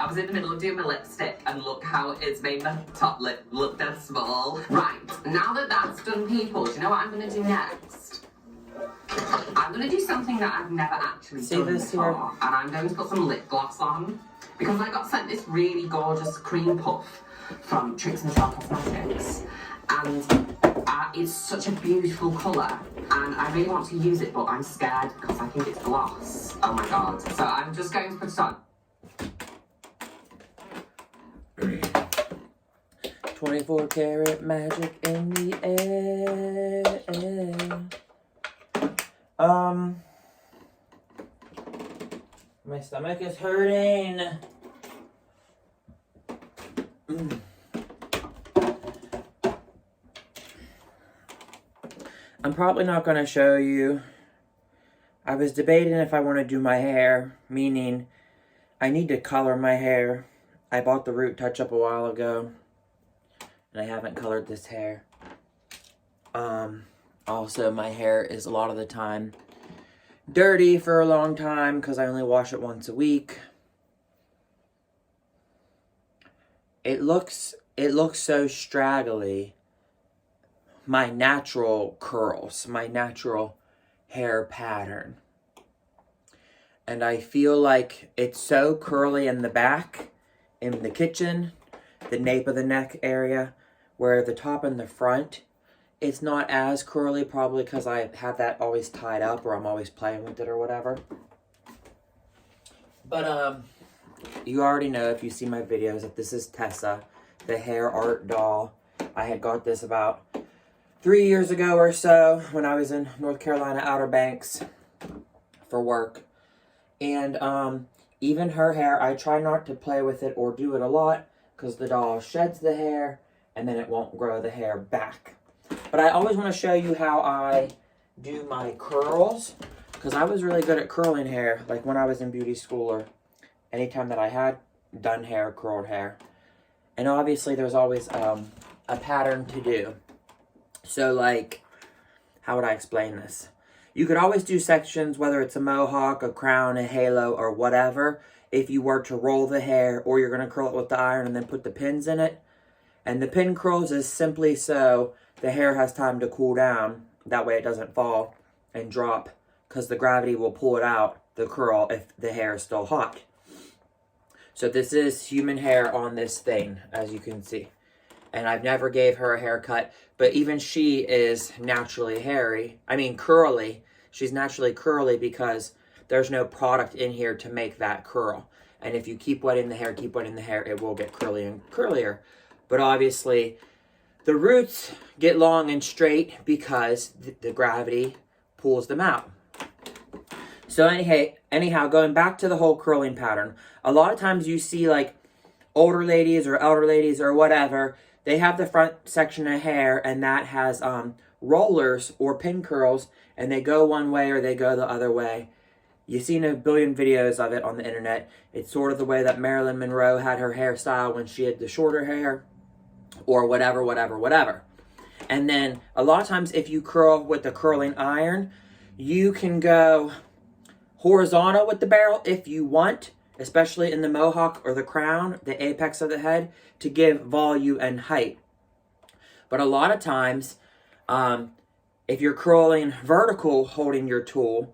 was in the middle of doing my lipstick and look how it's made my top lip look that small. Right, now that that's done, people, do you know what I'm going to do next? I'm going to do something that I've never actually done before. And I'm going to put some lip gloss on. Because I got sent this really gorgeous cream puff from Tricks and Shell Cosmetics. And it's such a beautiful colour. And I really want to use it, but I'm scared because I think it's gloss. Oh my god. So I'm just going to put it on. 24 karat magic in the air. My stomach is hurting. I'm probably not going to show you. I was debating if I want to do my hair, meaning I need to color my hair. I bought the Root Touch-Up a while ago, and I haven't colored this hair. Also, my hair is a lot of the time dirty for a long time because I only wash it once a week. It looks so straggly. My natural curls, my natural hair pattern. And I feel like it's so curly in the back, in the kitchen, the nape of the neck area, where the top and the front, it's not as curly, probably because I have that always tied up or I'm always playing with it or whatever. But, you already know if you see my videos that this is Tessa, the hair art doll. I had got this about 3 years ago or so when I was in North Carolina, Outer Banks for work. And, even her hair, I try not to play with it or do it a lot because the doll sheds the hair and then it won't grow the hair back. But I always want to show you how I do my curls because I was really good at curling hair, like when I was in beauty school or anytime that I had done hair, curled hair. And obviously there's always a pattern to do. So like, how would I explain this? You could always do sections, whether it's a mohawk, a crown, a halo, or whatever, if you were to roll the hair or you're going to curl it with the iron and then put the pins in it. And the pin curls is simply so the hair has time to cool down. That way it doesn't fall and drop because the gravity will pull it out, the curl, if the hair is still hot. So this is human hair on this thing, as you can see. And I've never gave her a haircut, but even she is naturally hairy. I mean, curly. She's naturally curly because there's no product in here to make that curl. And if you keep wetting the hair, it will get curly and curlier. But obviously, the roots get long and straight because the gravity pulls them out. So anyhow, going back to the whole curling pattern, a lot of times you see like older ladies or elder ladies or whatever, they have the front section of hair and that has rollers or pin curls and they go one way or they go the other way. You've seen a billion videos of it on the internet. It's sort of the way that Marilyn Monroe had her hairstyle when she had the shorter hair or whatever. And then a lot of times if you curl with the curling iron, you can go horizontal with the barrel if you want, especially in the mohawk or the crown, the apex of the head, to give volume and height. But a lot of times, if you're curling vertical holding your tool,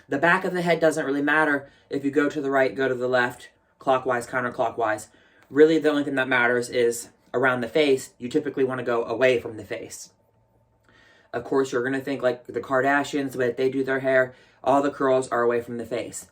the back of the head doesn't really matter if you go to the right, go to the left, clockwise, counterclockwise. Really, the only thing that matters is around the face. You typically want to go away from the face. Of course, you're going to think like the Kardashians, the way that they do their hair, all the curls are away from the face.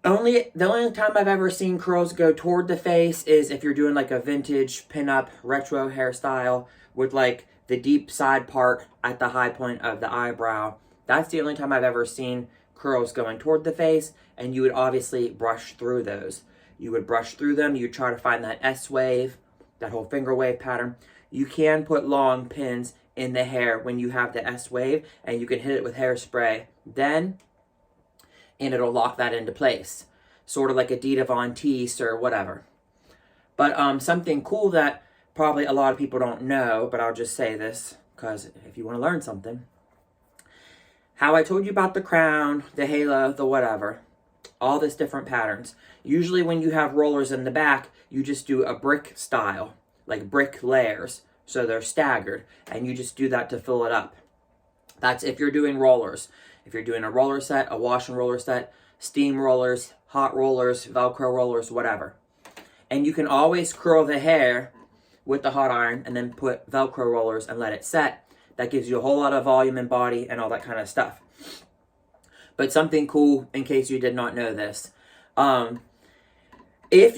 The only time I've ever seen curls go toward the face is if you're doing like a vintage pinup retro hairstyle with like the deep side part at the high point of the eyebrow. That's the only time I've ever seen curls going toward the face, and you would obviously brush through those. You would brush through them, you try to find that S wave, that whole finger wave pattern. You can put long pins in the hair when you have the S wave, and you can hit it with hairspray then, and it'll lock that into place. Sort of like a Dita Von Teese or whatever. But something cool that probably a lot of people don't know, but I'll just say this, because if you want to learn something. How I told you about the crown, the halo, the whatever. all this different patterns. Usually when you have rollers in the back, you just do a brick style, like brick layers. So they're staggered, and you just do that to fill it up. That's if you're doing rollers. If you're doing a roller set, a wash and roller set, steam rollers, hot rollers, Velcro rollers, whatever. And you can always curl the hair with the hot iron and then put Velcro rollers and let it set. That gives you a whole lot of volume and body and all that kind of stuff. But something cool, in case you did not know this. If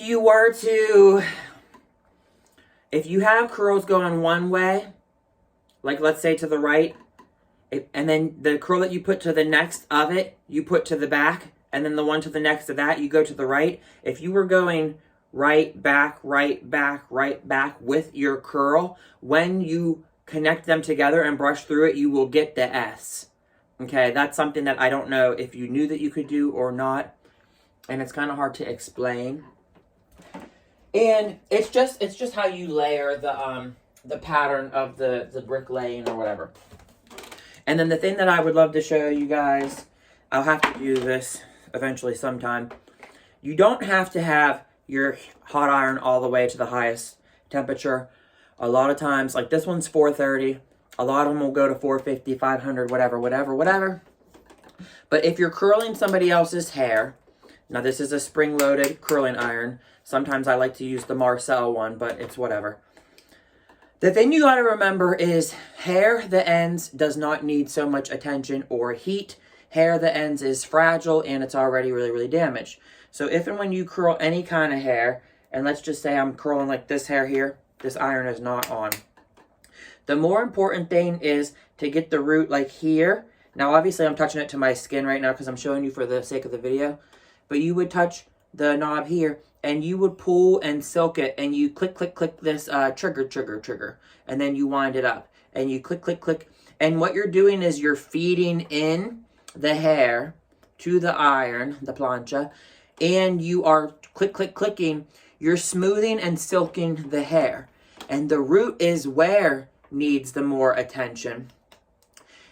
you have curls going one way, like let's say to the right, and then the curl that you put to the next of it, you put to the back, and then the one to the next of that, you go to the right. If you were going right back, right back, right back with your curl, when you connect them together and brush through it, you will get the S. Okay, that's something that I don't know if you knew that you could do or not, and it's kind of hard to explain. And it's just how you layer the pattern of the brick laying or whatever. And then the thing that I would love to show you guys, I'll have to do this eventually sometime. You don't have to have your hot iron all the way to the highest temperature. A lot of times, like this one's 430. A lot of them will go to 450, 500, whatever. But if you're curling somebody else's hair, now this is a spring-loaded curling iron. Sometimes I like to use the Marcel one, but it's whatever. The thing you got to remember is hair, the ends, does not need so much attention or heat. Hair, the ends, is fragile and it's already really, really damaged. So if and when you curl any kind of hair, and let's just say I'm curling like this hair here, this iron is not on. The more important thing is to get the root like here. Now obviously I'm touching it to my skin right now because I'm showing you for the sake of the video. But you would touch the knob here and you would pull and silk it, and you click this trigger, and then you wind it up and you click, and what you're doing is you're feeding in the hair to the iron, the plancha, and you are clicking, you're smoothing and silking the hair, and the root is where needs the more attention,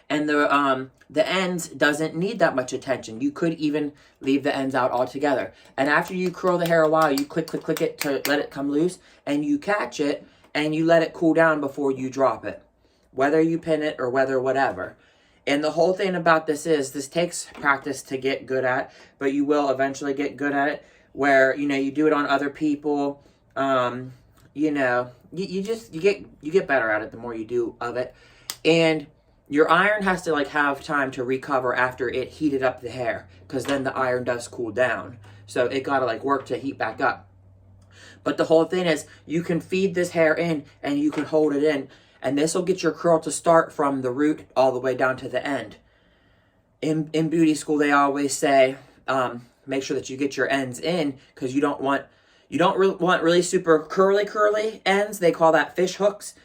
and the ends doesn't need that much attention. You could even leave the ends out altogether. And after you curl the hair a while, you click it to let it come loose, and you catch it, and you let it cool down before you drop it. Whether you pin it or whatever. And the whole thing about this is, this takes practice to get good at, but you will eventually get good at it, where, you know, you do it on other people, you know, you get better at it the more you do of it. And your iron has to like have time to recover after it heated up the hair, because then the iron does cool down. So it gotta like work to heat back up. But the whole thing is, you can feed this hair in and you can hold it in, and this will get your curl to start from the root all the way down to the end. In beauty school, they always say, make sure that you get your ends in, because you don't want really super curly ends. They call that fish hooks.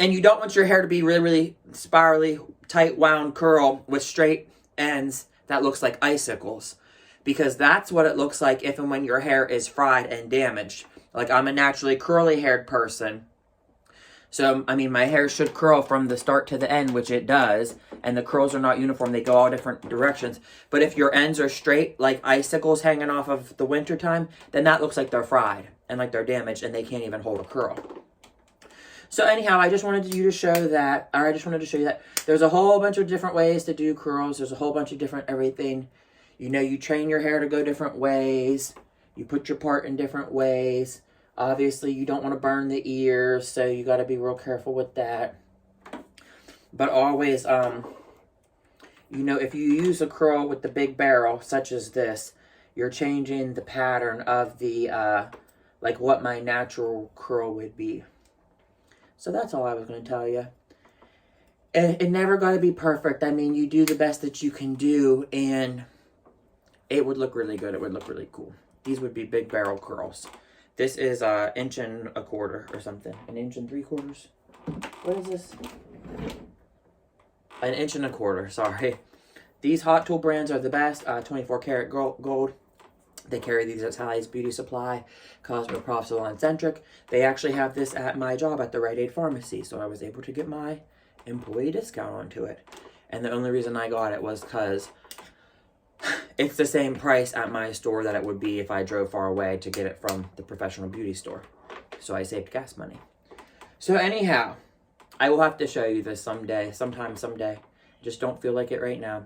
And you don't want your hair to be really, really spirally, tight wound curl with straight ends that looks like icicles. Because that's what it looks like if and when your hair is fried and damaged. Like, I'm a naturally curly haired person. So, I mean, my hair should curl from the start to the end, which it does. And the curls are not uniform. They go all different directions. But if your ends are straight, like icicles hanging off of the winter time, then that looks like they're fried and like they're damaged and they can't even hold a curl. So anyhow, I just wanted you to show that, or I just wanted to show you that there's a whole bunch of different ways to do curls. There's a whole bunch of different everything. You know, you train your hair to go different ways. You put your part in different ways. Obviously, you don't want to burn the ears, so you got to be real careful with that. But always, you know, if you use a curl with the big barrel, such as this, you're changing the pattern of the, like what my natural curl would be. So that's all I was going to tell you. It never got to be perfect. I mean, you do the best that you can do, and it would look really good. It would look really cool. These would be big barrel curls. This is 1 1/4 inch or something. 1 3/4 inches? What is this? 1 1/4 inch, sorry. These Hot Tool brands are the best. 24 karat gold. They carry these at Sally's Beauty Supply, Cosmo Professional, and Centric. They actually have this at my job at the Rite Aid Pharmacy, so I was able to get my employee discount onto it. And the only reason I got it was because it's the same price at my store that it would be if I drove far away to get it from the professional beauty store. So I saved gas money. So anyhow, I will have to show you this someday. Just don't feel like it right now.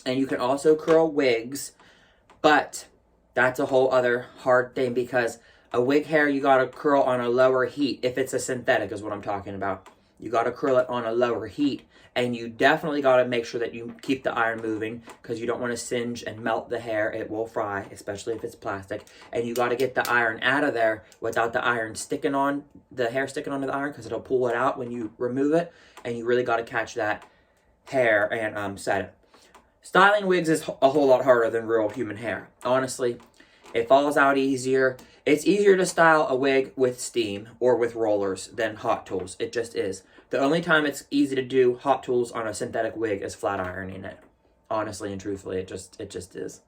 And you can also curl wigs, but that's a whole other hard thing because a wig hair you gotta curl on a lower heat. If it's a synthetic is what I'm talking about. You gotta curl it on a lower heat, and you definitely gotta make sure that you keep the iron moving because you don't want to singe and melt the hair. It will fry, especially if it's plastic. And you gotta get the iron out of there without the iron sticking on, the hair sticking onto the iron, because it'll pull it out when you remove it. And you really gotta catch that hair and set it. Styling wigs is a whole lot harder than real human hair. Honestly, it falls out easier. It's easier to style a wig with steam or with rollers than hot tools. It just is. The only time it's easy to do hot tools on a synthetic wig is flat ironing it. Honestly and truthfully, it just is.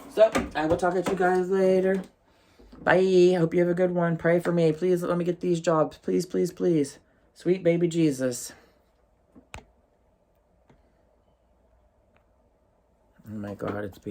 So, I will talk to you guys later. Bye. Hope you have a good one. Pray for me. Please let me get these jobs. Please, please, please. Sweet baby Jesus. Oh my God, it's being